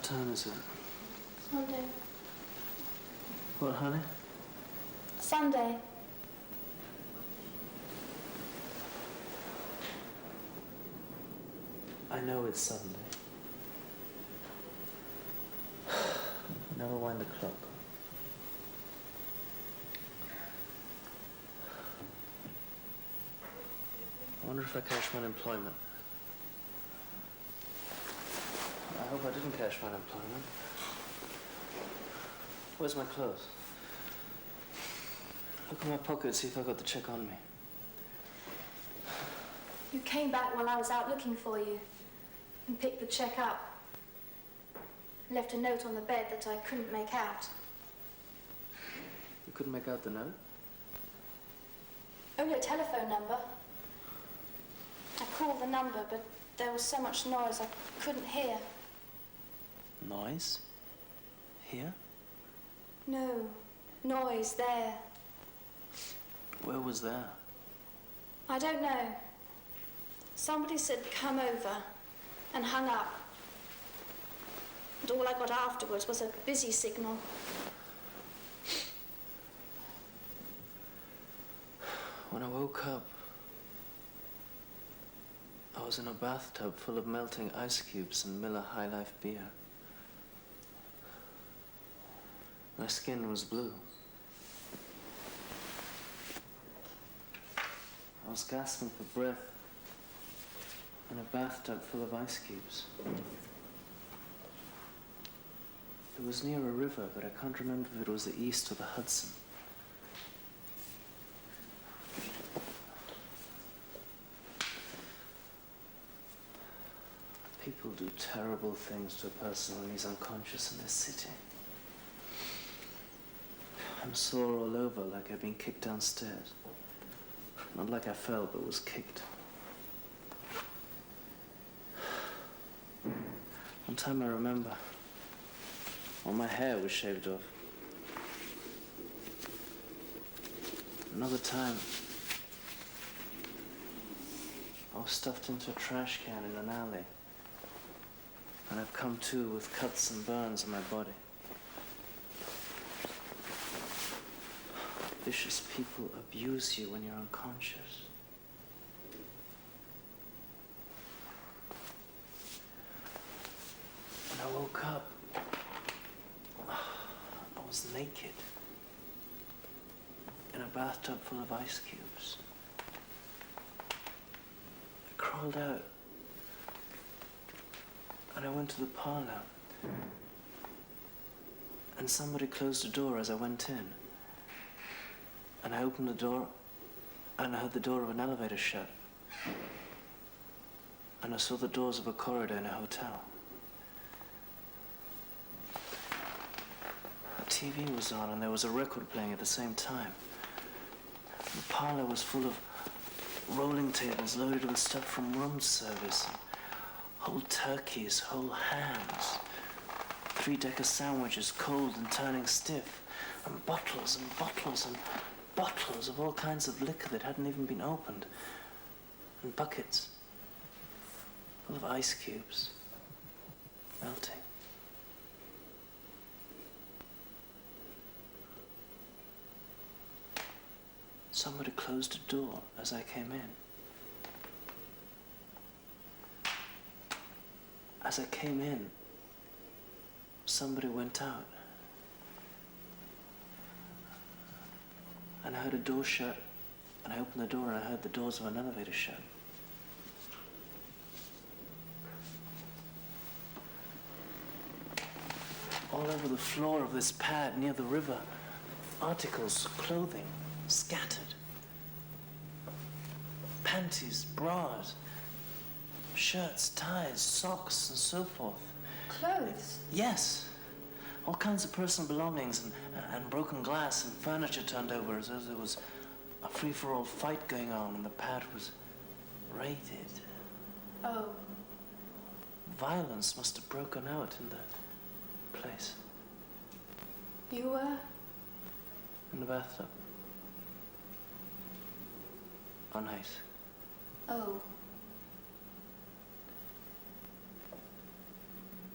time is it? Sunday. What, honey? Sunday. I know it's Sunday. Never wind the clock. I wonder if I cashed my unemployment. I hope I didn't cash my unemployment. Where's my clothes? Look in my pocket, see if I got the check on me. You came back while I was out looking for you and picked the check up. Left a note on the bed that I couldn't make out. You couldn't make out the note? Only a telephone number. I called the number, but there was so much noise I couldn't hear. Noise? Here? No, noise there. Where was there? I don't know. Somebody said come over and hung up. And all I got afterwards was a busy signal. When I woke up, I was in a bathtub full of melting ice cubes and Miller High Life beer. My skin was blue. I was gasping for breath in a bathtub full of ice cubes. It was near a river, but I can't remember if it was the East or the Hudson. People do terrible things to a person when he's unconscious in this city. I'm sore all over, like I'd been kicked downstairs. Not like I fell, but was kicked. One time I remember, all my hair was shaved off. Another time, I was stuffed into a trash can in an alley. And I've come to with cuts and burns on my body. Vicious people abuse you when you're unconscious. When I woke up, I was naked in a bathtub full of ice cubes. I crawled out and I went to the parlor, and somebody closed the door as I went in. And I opened the door, and I heard the door of an elevator shut. And I saw the doors of a corridor in a hotel. The TV was on, and there was a record playing at the same time. The parlor was full of rolling tables loaded with stuff from room service. Whole turkeys, whole hams, 3-decker sandwiches, cold and turning stiff, and bottles and bottles and bottles of all kinds of liquor that hadn't even been opened, and buckets full of ice cubes, melting. Somebody closed the door as I came in. As I came in, somebody went out. And I heard a door shut, and I opened the door and I heard the doors of an elevator shut. All over the floor of this pad near the river, articles, clothing, scattered. Panties, bras, shirts, ties, socks, and so forth. Clothes? Yes. All kinds of personal belongings and broken glass and furniture turned over as though there was a free-for-all fight going on and the pad was raided. Oh. Violence must have broken out in the place. You were? In the bathtub. On ice. Oh.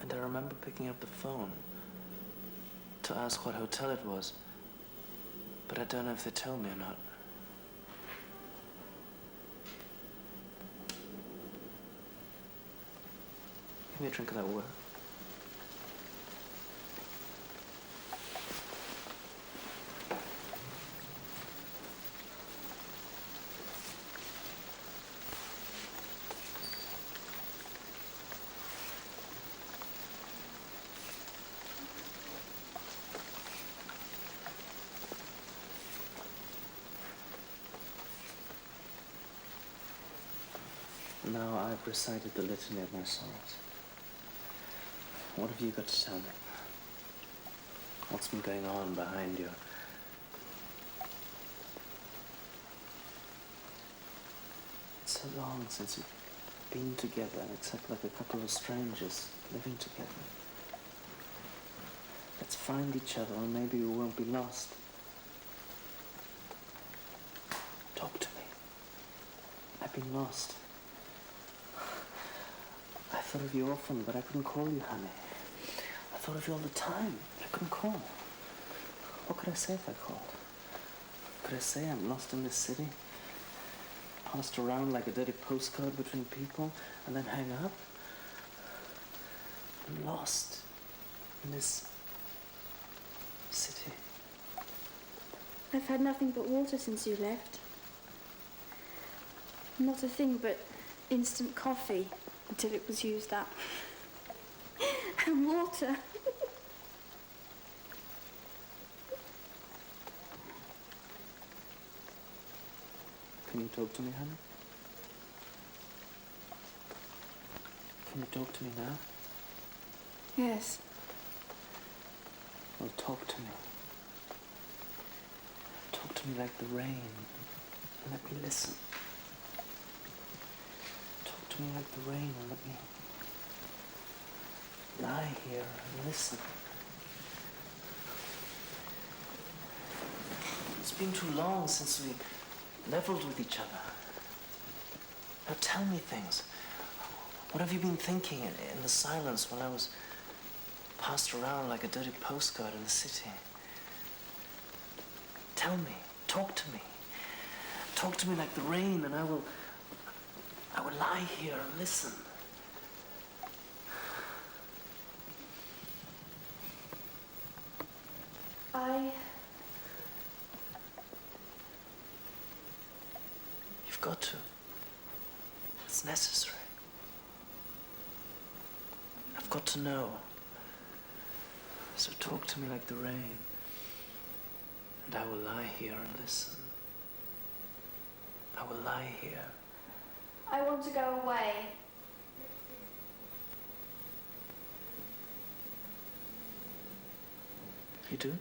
And I remember picking up the phone to ask what hotel it was. But I don't know if they tell me or not. Give me a drink of that water. Now I've recited the litany of my sorrows. What have you got to tell me? What's been going on behind you? It's so long since we've been together, except like a couple of strangers living together. Let's find each other and maybe we won't be lost. Talk to me. I've been lost. I thought of you often, but I couldn't call you, honey. I thought of you all the time, but I couldn't call. What could I say if I called? Could I say I'm lost in this city? Passed around like a dirty postcard between people, and then hang up? I'm lost in this city. I've had nothing but water since you left. Not a thing but instant coffee until it was used up. And water. Can you talk to me, honey? Can you talk to me now? Yes. Well, talk to me. Talk to me like the rain. And let me listen. Talk to me like the rain and let me lie here and listen. It's been too long since we leveled with each other. Now tell me things. What have you been thinking in the silence while I was passed around like a dirty postcard in the city? Tell me. Talk to me. Talk to me like the rain and I will lie here and listen. You've got to. It's necessary. I've got to know. So talk to me like the rain, and I will lie here and listen. I will lie here. I want to go away. You do?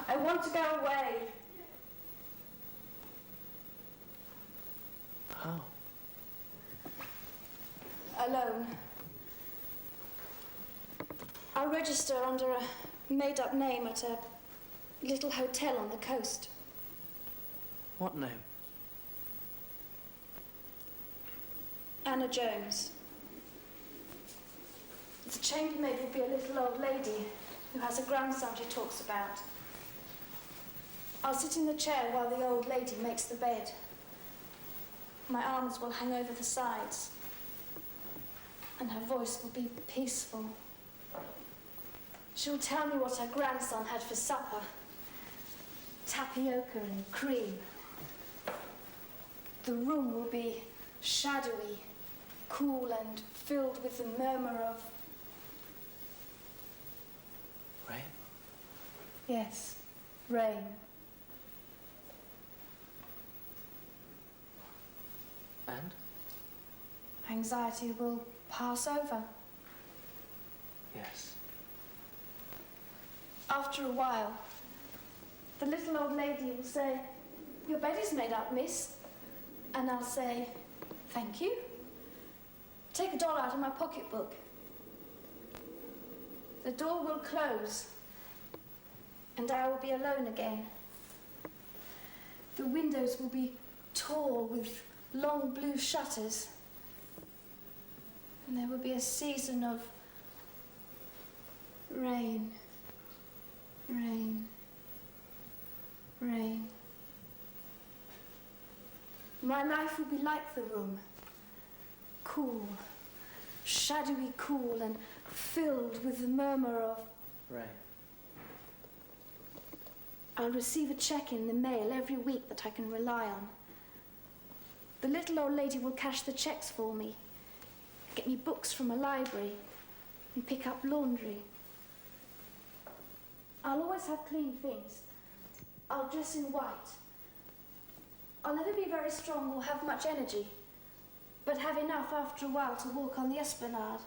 I want to go away. How? Alone. I'll register under a made-up name at a little hotel on the coast. What name? Anna Jones. The chambermaid will be a little old lady who has a grandson she talks about. I'll sit in the chair while the old lady makes the bed. My arms will hang over the sides, and her voice will be peaceful. She'll tell me what her grandson had for supper. Tapioca and cream. The room will be shadowy, cool and filled with the murmur of... Rain? Yes, rain. And? Anxiety will pass over. Yes. After a while, the little old lady will say, "Your bed is made up, miss." And I'll say, "Thank you." Take $1 out of my pocketbook. The door will close, and I will be alone again. The windows will be tall with long blue shutters, and there will be a season of Rain, rain, rain. My life will be like the room, cool, shadowy cool and filled with the murmur of rain. I'll receive a check in the mail every week that I can rely on. The little old lady will cash the checks for me, get me books from a library, and pick up laundry. I'll always have clean things. I'll dress in white. I'll never be very strong or have much energy, but have enough after a while to walk on the esplanade,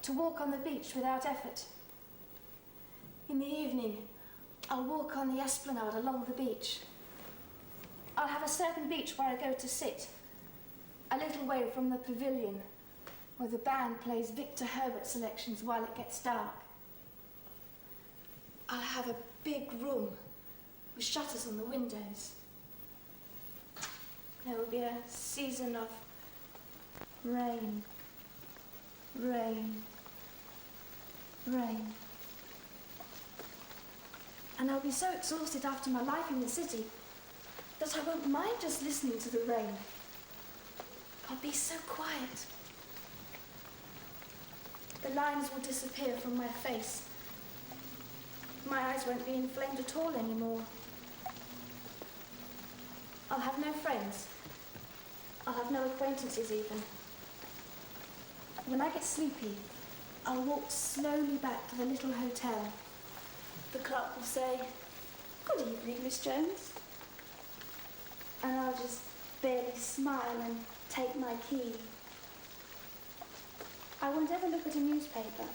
to walk on the beach without effort. In the evening, I'll walk on the esplanade along the beach. I'll have a certain beach where I go to sit, a little way from the pavilion, where the band plays Victor Herbert selections while it gets dark. I'll have a big room with shutters on the windows. There will be a season of rain, rain, rain. And I'll be so exhausted after my life in the city that I won't mind just listening to the rain. I'll be so quiet. The lines will disappear from my face. My eyes won't be inflamed at all anymore. I'll have no friends. I'll have no acquaintances even. When I get sleepy, I'll walk slowly back to the little hotel. The clerk will say, "Good evening, Miss Jones." And I'll just barely smile and take my key. I won't ever look at a newspaper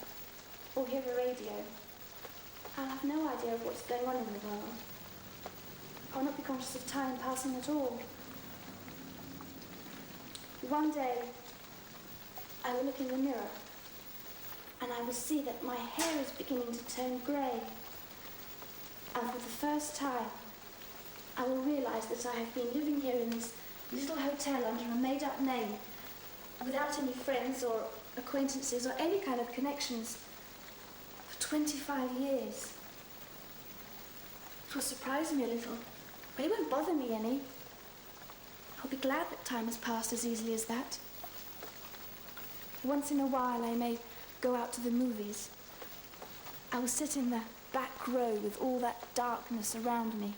or hear a radio. I'll have no idea of what's going on in the world. I'll not be conscious of time passing at all. One day, I will look in the mirror and I will see that my hair is beginning to turn grey. And for the first time, I will realise that I have been living here in this little hotel under a made-up name, without any friends or acquaintances or any kind of connections, for 25 years. It will surprise me a little, but it won't bother me any. I'll be glad that time has passed as easily as that. Once in a while, I may go out to the movies. I will sit in the back row with all that darkness around me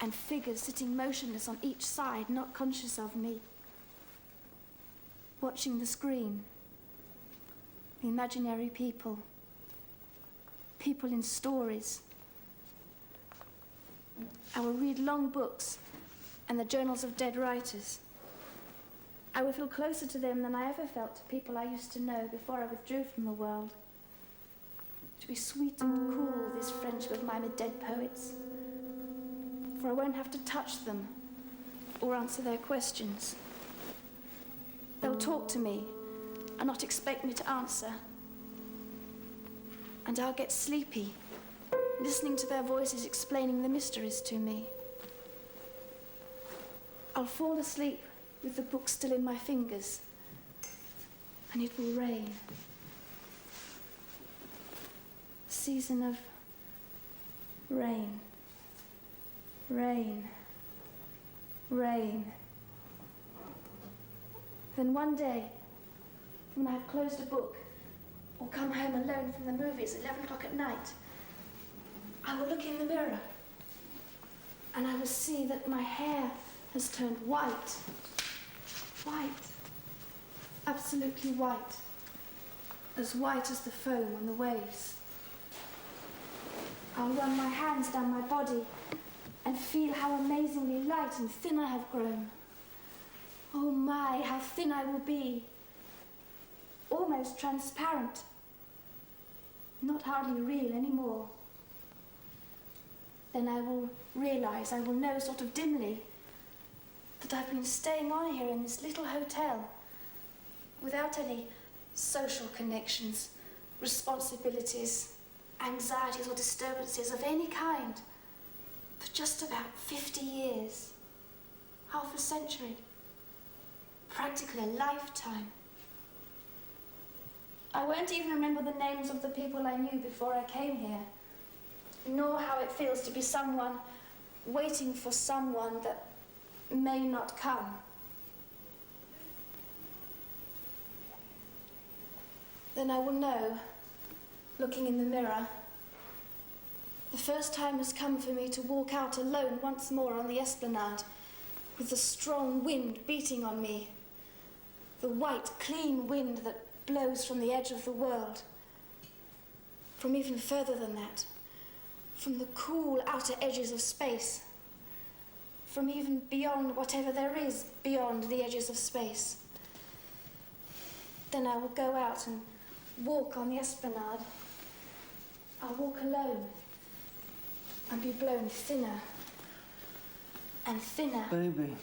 and figures sitting motionless on each side, not conscious of me. Watching the screen, the imaginary people, people in stories. I will read long books and the journals of dead writers. I will feel closer to them than I ever felt to people I used to know before I withdrew from the world. To be sweet and cool, this friendship of mine with dead poets. For I won't have to touch them or answer their questions. They'll talk to me and not expect me to answer. And I'll get sleepy, listening to their voices explaining the mysteries to me. I'll fall asleep with the book still in my fingers, and it will rain. Season of rain, rain, rain. Then one day, when I have closed a book or come home alone from the movies at 11 o'clock at night, I will look in the mirror and I will see that my hair has turned white. White. Absolutely white. As white as the foam on the waves. I'll run my hands down my body and feel how amazingly light and thin I have grown. Oh my, how thin I will be. Almost transparent. Not hardly real anymore. Then I will realise, I will know sort of dimly, that I've been staying on here in this little hotel without any social connections, responsibilities, anxieties or disturbances of any kind for just about 50 years, half a century, practically a lifetime. I won't even remember the names of the people I knew before I came here, nor how it feels to be someone waiting for someone that may not come. Then I will know, looking in the mirror, the first time has come for me to walk out alone once more on the esplanade, with the strong wind beating on me, the white, clean wind that blows from the edge of the world, from even further than that, from the cool outer edges of space, from even beyond whatever there is beyond the edges of space. Then I will go out and walk on the esplanade. I'll walk alone and be blown thinner and thinner. Baby.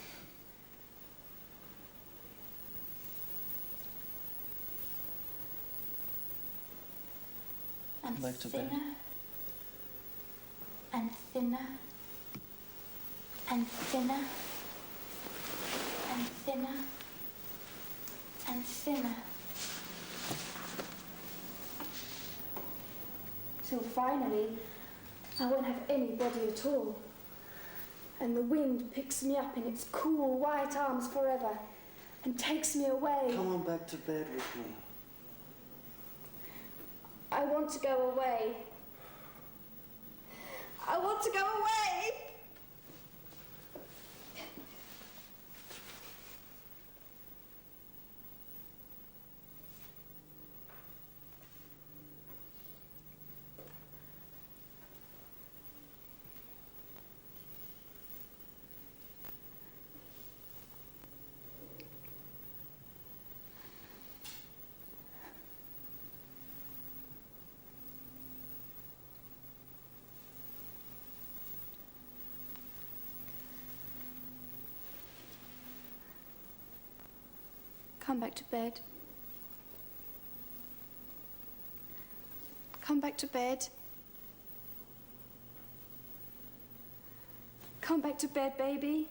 And Back to bed. thinner and thinner and thinner and thinner and thinner, till finally I won't have any body at all, and the wind picks me up in its cool white arms forever and takes me away. Come on back to bed with me. I want to go away. I want to go away. Come back to bed. Come back to bed. Come back to bed, baby.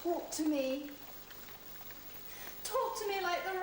Talk to me. Talk to me like the